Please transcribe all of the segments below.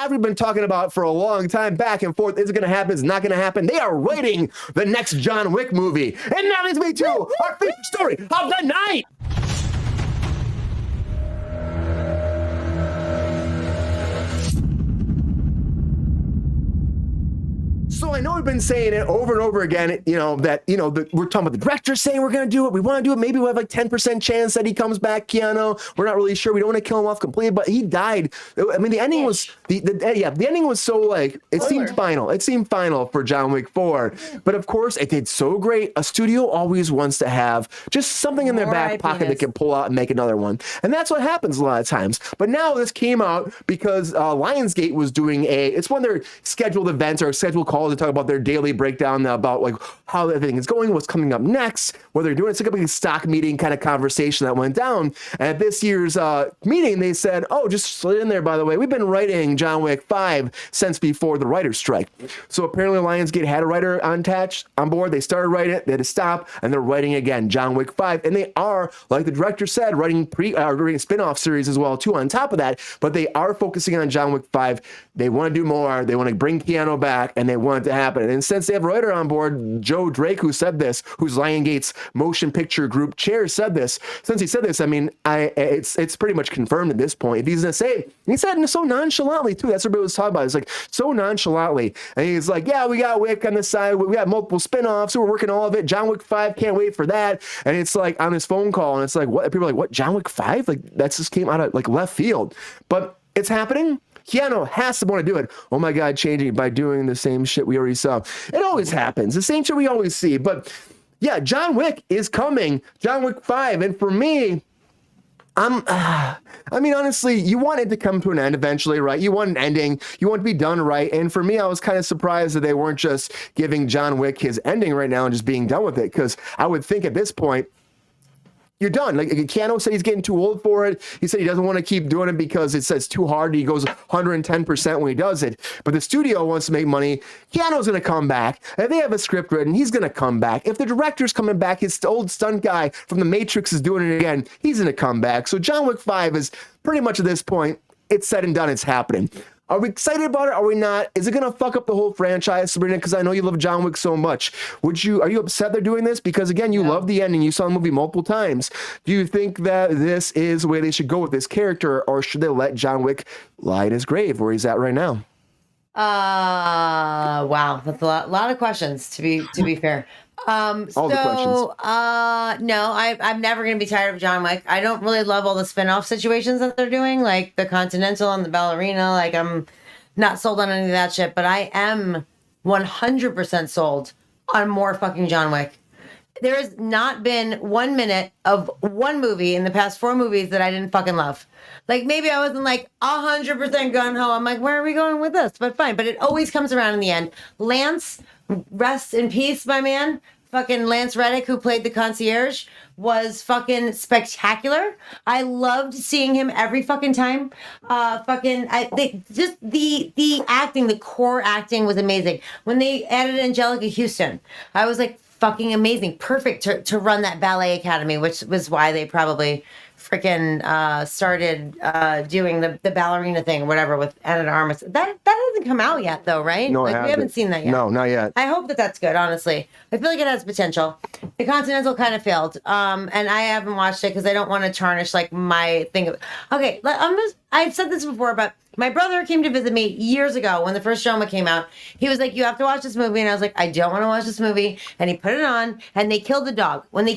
after we've been talking about for a long time, back and forth, is it going to happen? Is it not going to happen? They are writing the next John Wick movie. And that leads me to our feature story of the night. So I know we've been saying it over and over again, that we're talking about the director saying we're going to do it. We want to do it. Maybe we'll have like 10% chance that he comes back, Keanu. We're not really sure. We don't want to kill him off completely, but he died. I mean, the ending was, the ending was so like, it seemed final. It seemed final for John Wick 4. But of course, it did so great. A studio always wants to have just something in their back pocket that can pull out and make another one. And that's what happens a lot of times. But now this came out because Lionsgate was doing it's one of their scheduled events or scheduled calls to talk about their daily breakdown about like how everything is going, what's coming up next, what they're doing. It's like a big stock meeting kind of conversation that went down. And at this year's meeting, they said, oh, just slid in there, by the way, we've been writing John Wick 5 since before the writer's strike. So apparently Lionsgate had a writer on board. They started writing it, they had to stop, and they're writing again John Wick 5. And they are, like the director said, writing spin-off series as well too on top of that, but they are focusing on John Wick 5. They want to do more. They want to bring Keanu back, and they want it to happen. And since they have a writer on board, Joe Drake, who said this, who's Lionsgate's motion picture group chair, said this. Since he said this, I mean, it's pretty much confirmed at this point. If he's gonna say it, he said it so nonchalantly too. That's what everybody was talking about. It's like so nonchalantly, and he's like, "Yeah, we got Wick on the side. We got multiple spinoffs. So we're working all of it. John Wick 5, can't wait for that." And it's like on his phone call, and it's like, what? People are like, "What? John Wick 5? Like that just came out of like left field," but it's happening. Keanu has to want to do it. Oh my God, changing it by doing the same shit we already saw. It always happens. The same shit we always see. But yeah, John Wick is coming. John Wick 5. And for me, I mean, honestly, you want it to come to an end eventually, right? You want an ending. You want it to be done right. And for me, I was kind of surprised that they weren't just giving John Wick his ending right now and just being done with it. Because I would think at this point, you're done. Like Keanu said, he's getting too old for it. He said he doesn't want to keep doing it because it's too hard. He goes 110% when he does it. But the studio wants to make money. Keanu's going to come back. If they have a script written, he's going to come back. If the director's coming back, his old stunt guy from The Matrix is doing it again, he's going to come back. So John Wick 5 is pretty much at this point, it's said and done. It's happening. Are we excited about it? Are we not? Is it going to fuck up the whole franchise, Sabrina? Because I know you love John Wick so much. Are you upset they're doing this? Because again, you love the ending. You saw the movie multiple times. Do you think that this is the way they should go with this character, or should they let John Wick lie in his grave where he's at right now? Wow, that's a lot of questions to be fair. All the questions. No, I'm never going to be tired of John Wick. I don't really love all the spin-off situations that they're doing, like the Continental and the Ballerina. Like, I'm not sold on any of that shit, but I am 100% sold on more fucking John Wick. There has not been 1 minute of one movie in the past 4 movies that I didn't fucking love. Like, maybe I wasn't like 100% gun ho. I'm like, where are we going with this? But fine. But it always comes around in the end. Lance, rest in peace, my man. Fucking Lance Reddick, who played the concierge, was fucking spectacular. I loved seeing him every fucking time. Just the acting, the core acting was amazing. When they added Angelica Houston, I was like, fucking amazing. Perfect to run that ballet academy, which was why they probably freaking started doing the ballerina thing or whatever with Anna de Armas. That hasn't come out yet, though, right? No, we haven't seen that yet. No, not yet. I hope that's good, honestly. I feel like it has potential. The Continental kind of failed, and I haven't watched it because I don't want to tarnish like my thing. Okay, I've said this before, but my brother came to visit me years ago when the first John Wick came out. He was like, "You have to watch this movie," and I was like, "I don't want to watch this movie." And he put it on, and they killed the dog. Once they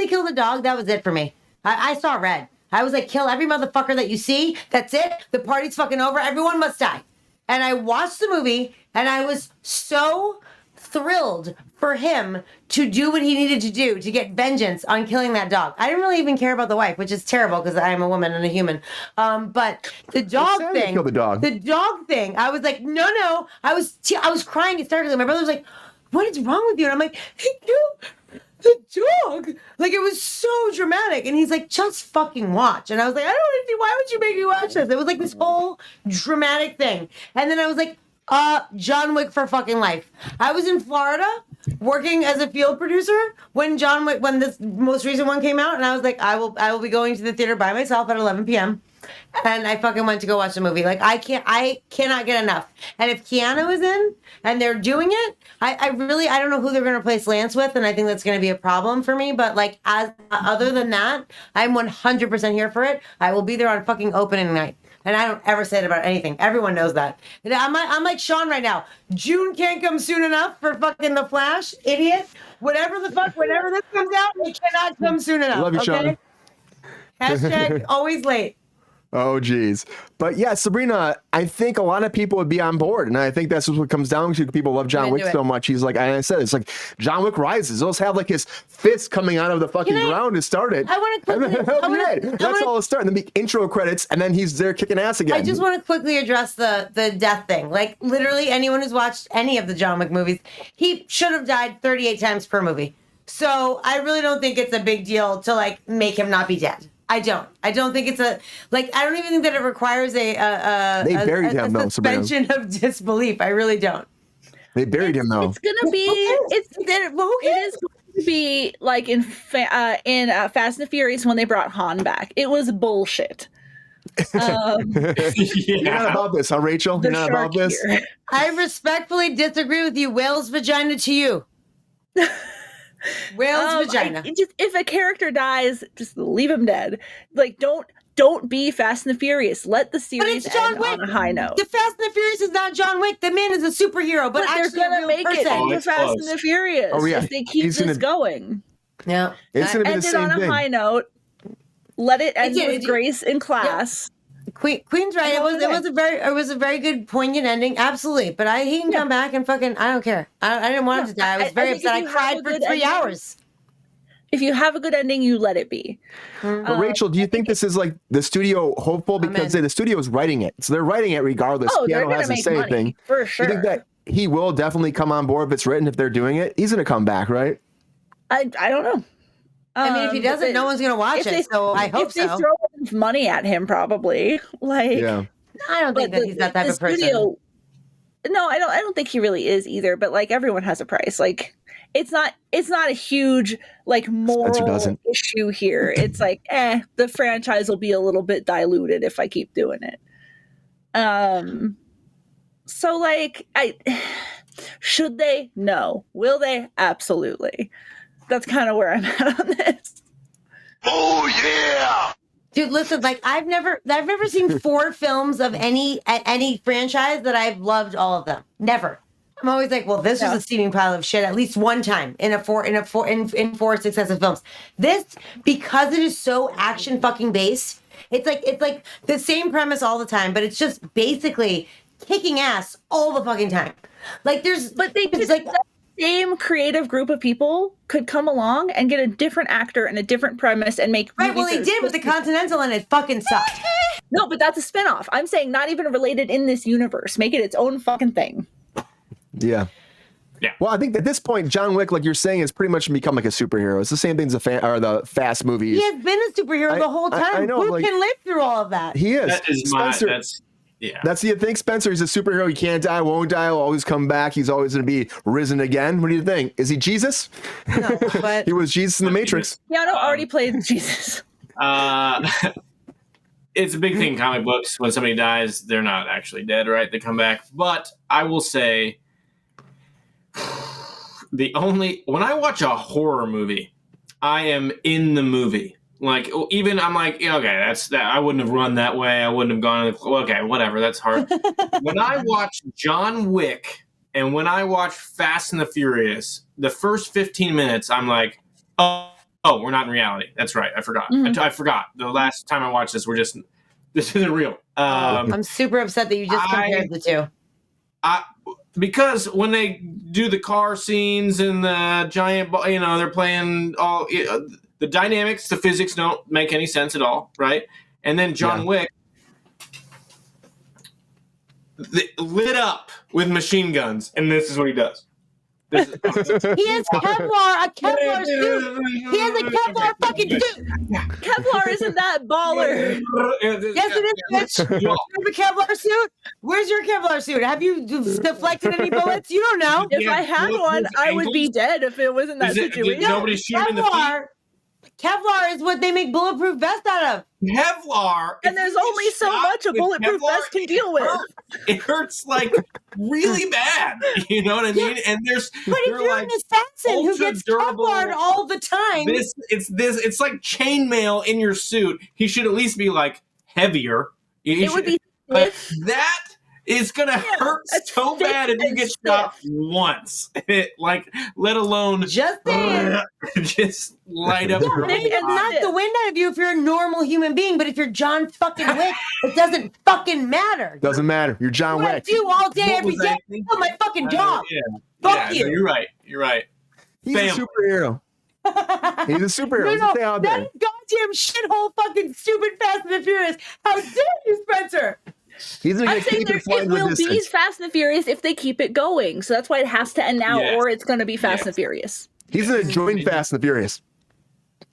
killed the dog, that was it for me. I saw red. I was like, kill every motherfucker that you see. That's it. The party's fucking over. Everyone must die. And I watched the movie, and I was so thrilled for him to do what he needed to do to get vengeance on killing that dog. I didn't really even care about the wife, which is terrible because I am a woman and a human. But the dog thing, kill the dog thing, I was like, no. I was crying hysterically. My brother was like, what is wrong with you? And I'm like, he killed the dog. Like, it was so dramatic. And he's like, just fucking watch. And I was like, I don't want to see, why would you make me watch this? It was like this whole dramatic thing. And then I was like, John Wick for fucking life. I was in Florida working as a field producer when when this most recent one came out, and I was like, I will be going to the theater by myself at 11 p.m. And I fucking went to go watch the movie. Like I cannot get enough. And if Keanu is in and they're doing it, I don't know who they're going to replace Lance with, and I think that's going to be a problem for me. But like other than that, I'm 100% here for it. I will be there on fucking opening night. And I don't ever say it about anything. Everyone knows that. And I'm like Sean right now. June can't come soon enough for fucking The Flash, idiot. Whatever the fuck, whenever this comes out, it cannot come soon enough. Love you, okay? Sean. Hashtag always late. Oh, geez. But yeah, Sabrina, I think a lot of people would be on board. And I think that's what it comes down to. People love John Wick so much. He's like, and I said, it's like John Wick Rises. Those have like his fist coming out of the fucking ground to start it. I want to quickly. That's all it starts. And then the intro credits, and then he's there kicking ass again. I just want to quickly address the death thing. Like, literally, anyone who's watched any of the John Wick movies, he should have died 38 times per movie. So I really don't think it's a big deal to like make him not be dead. I don't think it's I don't even think that it requires a suspension of disbelief. I really don't. They buried him though. It's gonna be it is going to be like in Fast and the Furious when they brought Han back. It was bullshit. You're not about this, huh, Rachel? You're not about this. Here. I respectfully disagree with you. Whale's vagina to you. Whale's vagina. If a character dies, just leave him dead. Like don't be Fast and the Furious. Let the series end on a high note. The Fast and the Furious is not John Wick. The man is a superhero, but they're gonna make it into Fast and the Furious. Oh yeah, if they keep this going. Yeah, it's gonna be end the it same on thing. a high note. Let it end with grace in class. Yeah. Queen's right. It was a very good poignant ending. Absolutely. But he can come back and fucking I don't care. I didn't want him to die. I was very upset. I cried for 3 hours. If you have a good ending, you let it be. But Rachel, do you think this is like the studio hopeful because the studio is writing it, so they're writing it regardless? Oh, they're Keanu gonna hasn't make said money anything. for sure. You think that he will definitely come on board if it's written? If they're doing it, he's gonna come back, right? I don't know. I mean, if he doesn't, no one's gonna watch it. So I hope so. If they throw enough money at him, probably. Like, yeah. I don't think that he's that type of person. No, I don't think he really is either. But like, everyone has a price. Like, it's not a huge like moral issue here. It's like, the franchise will be a little bit diluted if I keep doing it. So like, should they? No. Will they? Absolutely. That's kind of where I'm at on this. Oh yeah, dude. Listen, like I've never seen 4 films of any franchise that I've loved all of them. Never. I'm always like, well, this was a steaming pile of shit at least one time in 4 successive films. This, because it is so action fucking based, it's like the same premise all the time, but it's just basically kicking ass all the fucking time. Like the same creative group of people could come along and get a different actor and a different premise and make right. Well, they did with the Continental, and it fucking sucked. No, but that's a spinoff. I'm saying not even related in this universe. Make it its own fucking thing. Yeah. Yeah. Well, I think at this point, John Wick, like you're saying, has pretty much become like a superhero. It's the same thing as the Fast movies. He has been a superhero the whole time. I know, Who can live through all of that? He is. That is Spencer, That's the thing, Spencer. He's a superhero. He can't die, won't die. Will always come back. He's always going to be risen again. What do you think? Is he Jesus? No, but he was Jesus in the Matrix. Keanu already played Jesus. It's a big thing in comic books. When somebody dies, they're not actually dead, right? They come back. But I will say, when I watch a horror movie, I am in the movie. Like, even I'm like, okay, that's that. I wouldn't have run that way. I wouldn't have gone. Okay, whatever. That's hard. When I watch John Wick and when I watch Fast and the Furious, the first 15 minutes, I'm like, oh, we're not in reality. That's right. I forgot. Mm-hmm. I forgot. The last time I watched this, this isn't real. I'm super upset that you just compared the two. Because when they do the car scenes and the giant, they're playing all the dynamics, the physics don't make any sense at all, right? And then John Wick lit up with machine guns, and this is what he does. He has a Kevlar suit. He has a Kevlar fucking suit. Kevlar isn't that baller. Yes, it is, bitch. You have a Kevlar suit? Where's your Kevlar suit? Have you deflected any bullets? You don't know. If I had one, I would be dead if it wasn't that situation. Nobody shoot him in the feet? Kevlar is what they make bulletproof vests out of. Kevlar, and there's only so much a bulletproof vest can deal with. It hurts like really bad. You know what I mean? And but if you're like an assassin who gets Kevlar all the time, it's like chainmail in your suit. He should at least be like heavier. It would be that is gonna hurt so bad if you get shot once. Like, let alone just light up. Yeah, it knock the wind out of you if you're a normal human being, but if you're John fucking Wick, it doesn't fucking matter. Doesn't matter. You're John Wick. I do all day, every day. Kill my fucking job. Fuck you. No, you're right. He's a superhero. He's a superhero. No, that goddamn shithole fucking stupid Fast and the Furious. How dare you, Spencer? I'm saying it will be Fast and the Furious if they keep it going. So that's why it has to end now, or it's going to be Fast and the Furious. He's going to join Fast and the Furious.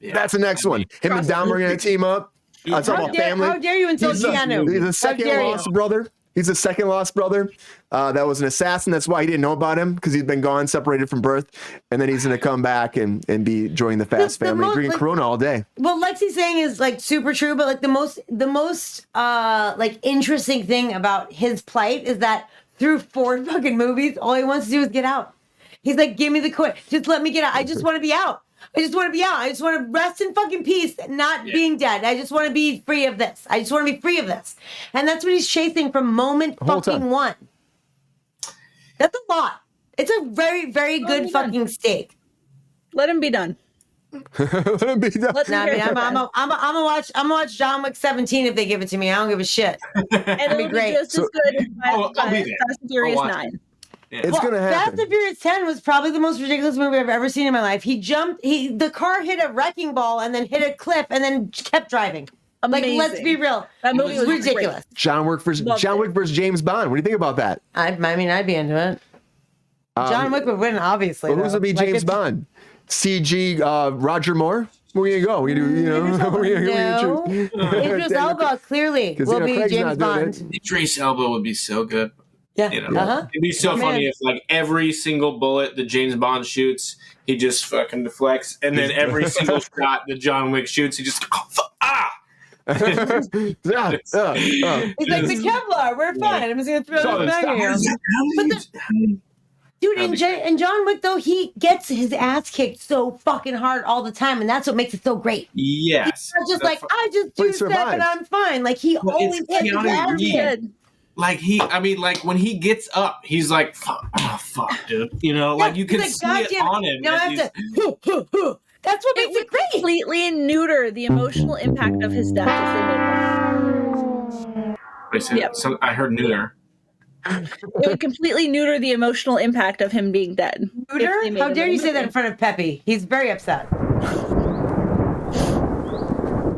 That's the next one. Him and Dom are going to team up. Talk about family. How dare you insult Keanu? He's a second lost brother. He's a second lost brother. That was an assassin. That's why he didn't know about him, because he's been gone, separated from birth. And then he's going to come back and be join the Fast family, drinking Corona all day. What Lexi's saying is like super true, but like the most like interesting thing about his plight is that through 4 fucking movies, all he wants to do is get out. He's like, give me the quit. Just let me get out. I just want to be out. I just want to be out. I just want to rest in fucking peace, not being dead. I just want to be free of this. I just want to be free of this. And that's what he's chasing from moment fucking one. That's a lot. It's a very, very good fucking stake. Let him be done. Let him be done. I'm gonna watch John Wick 17 if they give it to me. I don't give a shit. And it'll be great. Just as good as I'll be there. Fast and Furious 9. It's gonna happen. Fast and Furious 10 was probably the most ridiculous movie I've ever seen in my life. The car hit a wrecking ball and then hit a cliff and then kept driving. Amazing. Like, let's be real. That movie was ridiculous. Great. John Wick versus James Bond. What do you think about that? I mean, I'd be into it. John Wick would win, obviously. Well, who's gonna be James Bond? CG Roger Moore? Where you go? No. Idris Elba clearly will be James Bond. Idris Elba would be so good. Yeah. You know? It'd be so funny if like every single bullet that James Bond shoots, he just fucking deflects, and then every single shot that John Wick shoots, he just He's like, the Kevlar, we're fine. I'm just gonna throw this back at him. Dude, in John Wick though, he gets his ass kicked so fucking hard all the time, and that's what makes it so great. Yes. He's just like, I just do step and I'm fine. Like he always hits his ass kicked. Like when he gets up, he's like, fuck, dude. You know, like you can see it on him. No, I have to. That's what makes it great. Completely neuter the emotional impact of his death if they made one. I heard neuter. It would completely neuter the emotional impact of him being dead. Neuter? How dare you say that in front of Peppy? He's very upset.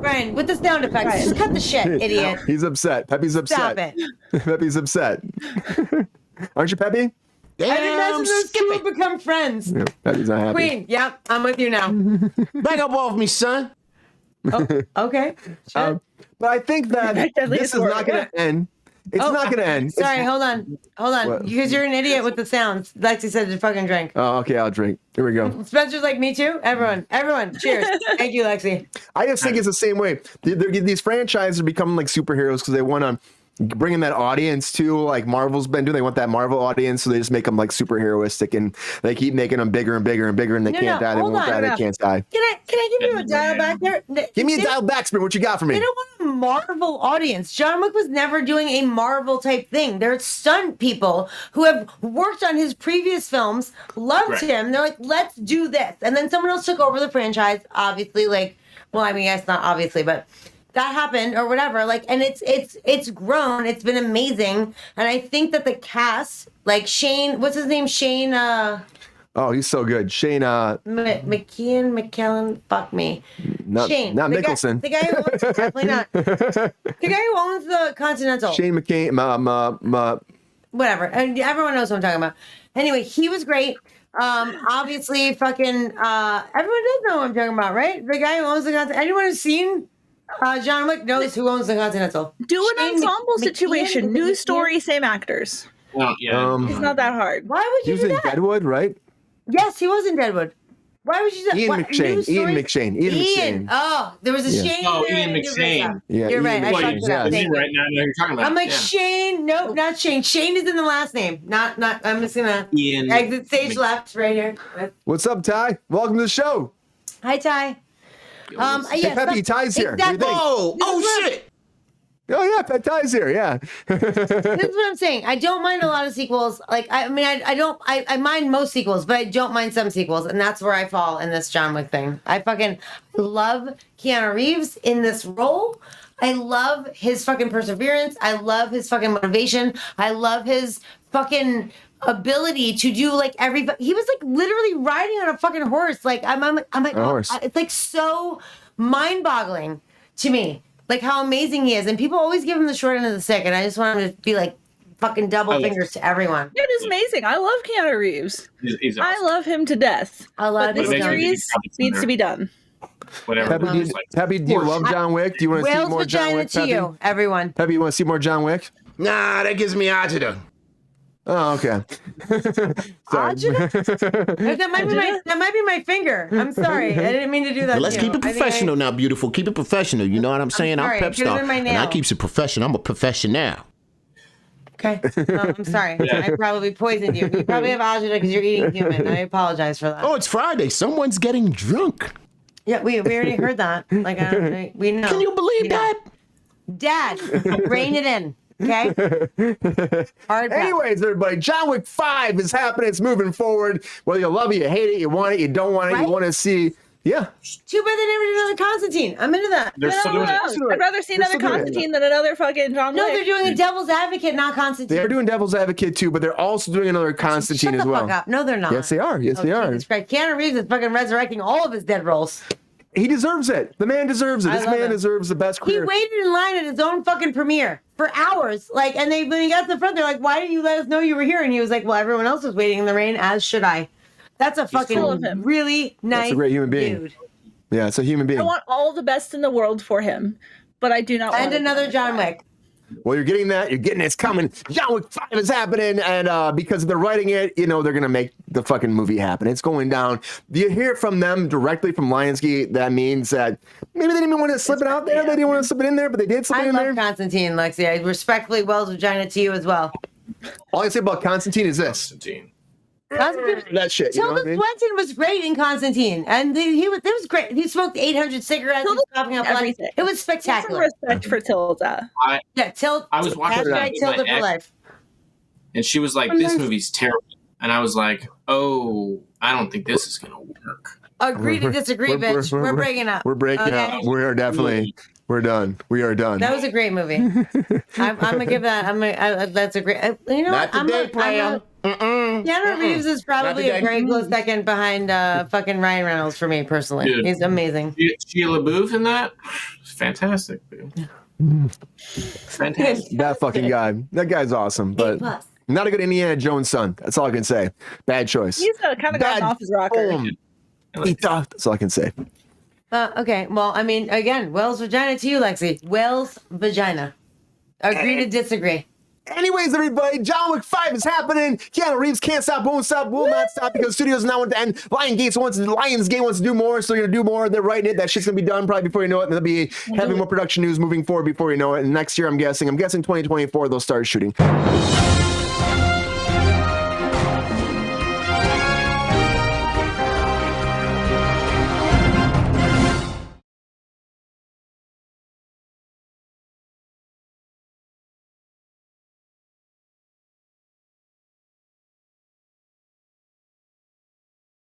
Brian, with the sound effects, just cut the shit, idiot. He's upset. Peppy's upset. Stop it. Peppy's upset. Aren't you, Peppy? Damn, I didn't ask those two to become friends. Yeah, Peppy's not happy. Queen, yep, I'm with you now. Back up off me, son. Oh, okay. Sure. But I think that this is not going to end. It's not going to end. Sorry, hold on. What? Because you're an idiot with the sounds. Lexi said to fucking drink. Oh, okay, I'll drink. Here we go. Spencer's like, me too? Everyone, cheers. Thank you, Lexi. I just think it's the same way. These franchises are becoming like superheroes because they want to bring in that audience too, like Marvel's been doing. They want that Marvel audience, so they just make them like superheroistic, and they keep making them bigger and bigger and bigger, and they can't die. They won't die. They can't die. Can I give you a dial back there? Give me a dial back, Spin. What you got for me? They don't want a Marvel audience. John Wick was never doing a Marvel type thing. They're stunt people who have worked on his previous films, loved him. They're like, let's do this, and then someone else took over the franchise. Obviously, like, well, I mean, it's not obviously, but that happened or whatever. Like, and it's grown. It's been amazing. And I think that the cast, like Shane, what's his name? Shane, oh, he's so good. Shane, McKellen, fuck me. Shane. Not Nicholson. The guy who owns, definitely not. The guy who owns the Continental. Shane McCain, whatever. And everyone knows what I'm talking about. Anyway, he was great. Obviously, fucking everyone does know what I'm talking about, right? The guy who owns the Continental. Anyone who's seen John Wick knows who owns the Continental. Do an Shane ensemble McKeon, situation, is it new McKeon? story, same actors. Well, yeah. It's not that hard. Why would He you was do in that? Deadwood, right? Yes, he was in Deadwood. Why would you do that? Ian What, McShane. news Ian stories? McShane. Ian McShane. Oh, there was a Yeah. Shane. Oh, there. Ian You're right, McShane. Yeah, You're right. Ian I McShane, fucked it up. yes. Thank you. Right now, I know who you're talking about. I'm like yeah. Shane. Nope, not Shane. Shane is in the last name. Not. I'm just gonna Ian exit stage left right here. What's up, Ty? Welcome to the show. Hi, Ty. Yes, Peppy, Ty's here. What do you Exactly. think? Oh, This is what- shit. Oh yeah, Pet Ty's here. Yeah. This is what I'm saying. I don't mind a lot of sequels. Like, I mean, I don't. I mind most sequels, but I don't mind some sequels, and that's where I fall in this John Wick thing. I fucking love Keanu Reeves in this role. I love his fucking perseverance. I love his fucking motivation. I love his fucking ability to do like he was like literally riding on a fucking horse. Like I'm like, A horse. it's like so mind-boggling to me. Like how amazing he is, and people always give him the short end of the stick, and I just want him to be like fucking double fingers to everyone. It is amazing. I love Keanu Reeves. He's I awesome. love him to death. A lot of But the people don't. series needs to be done. Whatever. Peppy, do you love John Wick? Do you want to see Whale's more John vagina Wick? to Peppy? you, everyone. Peppy, you want to see more John Wick? Nah, that gives me agita. Oh, okay. Sorry. That might be my finger. I'm sorry. I didn't mean to do that. Well, let's to you. keep it I think professional now, beautiful. Keep it professional. You know what I'm saying? sorry, I'm Pep it could've Star. been my And I nail. keeps it professional. I'm a professional. Okay. No, I'm sorry. I probably poisoned you. You probably have agita because you're eating human. I apologize for that. Oh, it's Friday. Someone's getting drunk. Yeah, we already heard that. Like, we know. Can you believe that? Dad, rein it in. Okay. Hard back. Anyways, everybody, John Wick 5 is happening. It's moving forward. Whether you love it, you hate it, you want it, you don't want it, Right? you want to see. Yeah. Too bad they never did another Constantine. I'm into that. They're still doing it. I'd rather see another Constantine than another fucking John No, Wick. they're doing a Devil's Advocate, not Constantine. They're doing Devil's Advocate too, but they're also doing another Constantine Shut as the well. fuck up. No, they're not. Yes, they are. Yes, they are. Jesus Christ. Keanu Reeves is fucking resurrecting all of his dead roles. He deserves it. The man deserves it. I This love man it. deserves the best He career. waited in line at his own fucking premiere for hours. Like, and when he got to the front, they're like, "Why didn't you let us know you were here?" And he was like, "Well, everyone else was waiting in the rain, as should I." That's a fucking full of him. really nice great human being. dude. Yeah, it's a human being. I want all the best in the world for him, but I do not want And another John Wick. Well, you're getting that. You're getting it. It's coming. John Wick 5 is happening. And because they're writing it, you know, they're going to make the fucking movie happen. It's going down. You hear from them directly from Lionsgate. That means that maybe they didn't even want to slip it out there. They didn't want to slip it in there, but they did slip it I in love there. Constantine, Lexi. I respectfully Wells vagina to you as well. All I say about Constantine is this. Constantine. Constantine. That shit. You know Tilda what I mean? Swinton was great in Constantine, and it was great. He smoked 800 cigarettes. He was coughing up blood. everything. It was Some spectacular. respect for Tilda. Yeah, I was watching that with Tilda my for ex. life. And she was like, "This movie's terrible," and I was like, "Oh, I don't think this is gonna work." Agree to disagree, bitch. We're breaking up. We're breaking Okay? up. We are definitely. We're done. We are done. That was a great movie. I'm gonna give that. That's a great. You know Not what? today, player. Keanu Reeves is probably a today. very close second behind fucking Ryan Reynolds for me personally. Dude. He's amazing. Shia LaBeouf in that, it's fantastic, dude. Fantastic. That fucking guy. That guy's awesome, but A+. not a good Indiana Jones son. That's all I can say. Bad choice. He's kind of gotten off his rocker. Boom. That's all I can say. Okay. Well, I mean, again, Wells vagina to you, Lexi. Wells vagina. Agree to disagree. Anyways, everybody, John Wick 5 is happening. Keanu Reeves can't stop, won't stop, will not stop because studios now want to end. Lionsgate wants to do more, so they're going to do more. They're writing it. That shit's going to be done probably before you know it. And there'll be having more production news moving forward before you know it. And next year, I'm guessing 2024, they'll start shooting.